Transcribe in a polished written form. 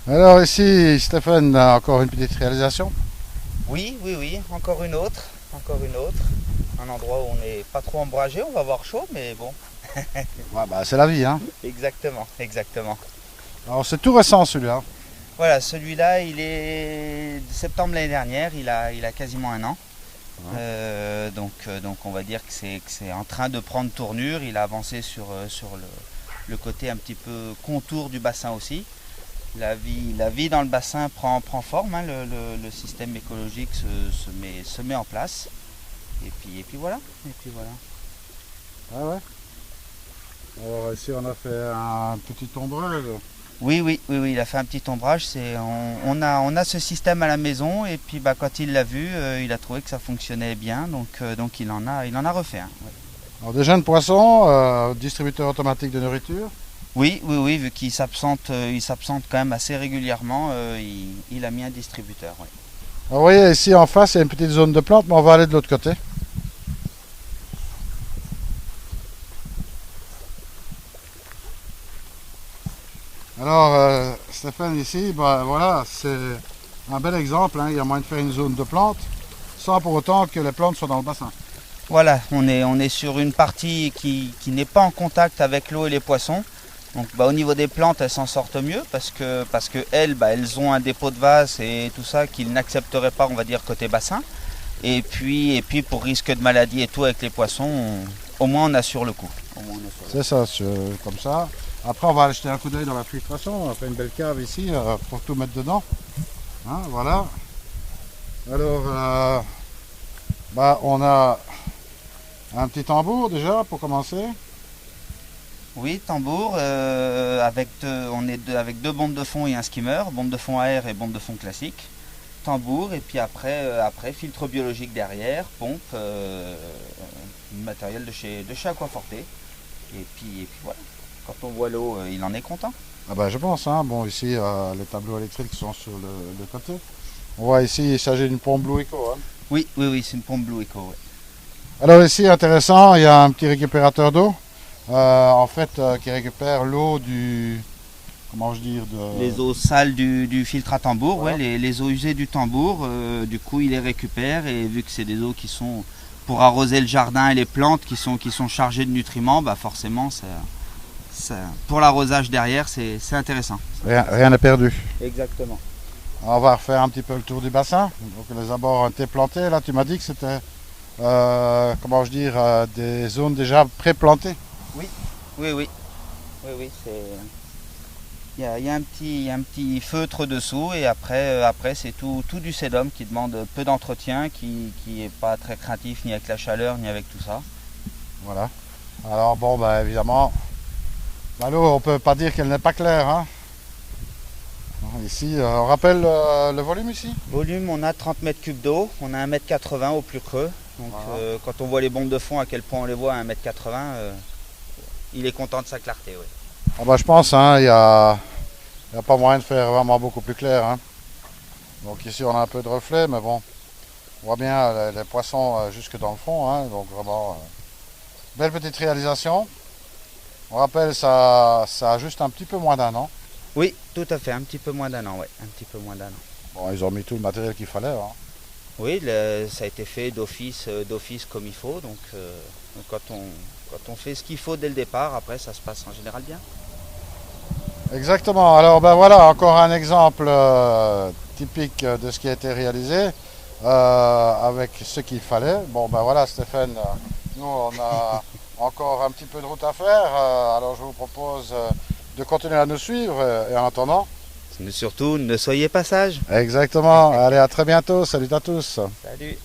Alors ici, Stéphane a encore une petite réalisation. Oui, oui, oui, encore une autre, encore une autre. Un endroit où on n'est pas trop ombragé, on va avoir chaud, mais bon. Ouais, bah, c'est la vie, hein. Exactement, exactement. Alors c'est tout récent celui-là. Voilà, celui-là, il est de septembre l'année dernière, il a quasiment un an. Ouais. Donc on va dire que c'est en train de prendre tournure. Il a avancé sur le côté un petit peu contour du bassin aussi. La vie dans le bassin prend forme, hein, le système écologique se met en place. Et puis voilà. Et puis voilà. Ah ouais. Alors ici on a fait un petit ombrage. Oui, oui, oui, oui, il a fait un petit ombrage. On a ce système à la maison et puis bah, quand il l'a vu, il a trouvé que ça fonctionnait bien, donc il en a refait un. Ouais. Alors des jeunes poissons, distributeur automatique de nourriture. Oui, oui, oui, vu qu'il s'absente quand même assez régulièrement, il a mis un distributeur. Ouais. Alors, vous voyez ici en face il y a une petite zone de plantes, mais on va aller de l'autre côté. Alors Stéphane ici, bah, voilà, c'est un bel exemple, hein. Il y a moyen de faire une zone de plantes sans pour autant que les plantes soient dans le bassin. Voilà, on est sur une partie qui n'est pas en contact avec l'eau et les poissons. Donc bah, au niveau des plantes, elles s'en sortent mieux parce que elles, bah, elles ont un dépôt de vase et tout ça qu'ils n'accepteraient pas, on va dire, côté bassin. Et puis pour risque de maladie et tout avec les poissons, au moins on assure le coup. Au moins, on assure le C'est ça, comme ça. Après, on va aller jeter un coup d'œil dans la filtration. On a fait une belle cave ici pour tout mettre dedans. Hein, voilà. Alors, bah, on a un petit tambour déjà pour commencer. Oui, tambour, avec deux bombes de fond et un skimmer, bombe de fond à air et bombe de fond classique. Tambour, et puis après filtre biologique derrière, pompe, matériel de chez Aquaforte. Et puis voilà, quand on voit l'eau, il en est content. Ah bah, je pense. Hein. Bon, ici, les tableaux électriques sont sur le côté. On voit ici, il s'agit d'une pompe Blue Eco. Hein. Oui, oui, oui, c'est une pompe Blue Eco. Ouais. Alors ici, intéressant, il y a un petit récupérateur d'eau. En fait, qui récupère l'eau du... Comment je dire Les eaux sales du filtre à tambour, Voilà. ouais, les eaux usées du tambour, du coup il les récupère et vu que c'est des eaux qui sont pour arroser le jardin et les plantes qui sont chargées de nutriments, bah forcément pour l'arrosage derrière c'est intéressant. Rien n'est perdu. Exactement. On va refaire un petit peu le tour du bassin. Donc les abords ont été plantés. Là, tu m'as dit que c'était, comment je dire, des zones déjà pré-plantées. Oui, oui, oui. Oui, oui, il y a un petit feutre dessous et après c'est tout du sédum qui demande peu d'entretien, qui n'est pas très craintif ni avec la chaleur ni avec tout ça. Voilà. Alors bon, bah, évidemment, bah, l'eau, on peut pas dire qu'elle n'est pas claire. Hein. Ici, on rappelle le volume ici. Volume, on a 30 mètres cubes d'eau, on a 1,80 m au plus creux. Donc Voilà. quand on voit les bombes de fond, à quel point on les voit à 1,80 m, il est content de sa clarté. Oui. Ah bah, je pense, hein, y a pas moyen de faire vraiment beaucoup plus clair. Hein. Donc ici, on a un peu de reflet, mais bon, on voit bien les poissons jusque dans le fond. Hein. Donc vraiment, belle petite réalisation. On rappelle, ça a juste un petit peu moins d'un an. Oui, tout à fait, un petit peu moins d'un an, ouais, un petit peu moins d'un an. Bon, ils ont mis tout le matériel qu'il fallait. Hein. Oui, ça a été fait d'office comme il faut, donc quand on fait ce qu'il faut dès le départ, après ça se passe en général bien. Exactement. Alors ben voilà, encore un exemple typique de ce qui a été réalisé avec ce qu'il fallait. Bon ben voilà Stéphane, nous on a encore un petit peu de route à faire. Alors je vous propose de continuer à nous suivre et en attendant. Mais surtout, ne soyez pas sages. Exactement. Allez, à très bientôt. Salut à tous. Salut.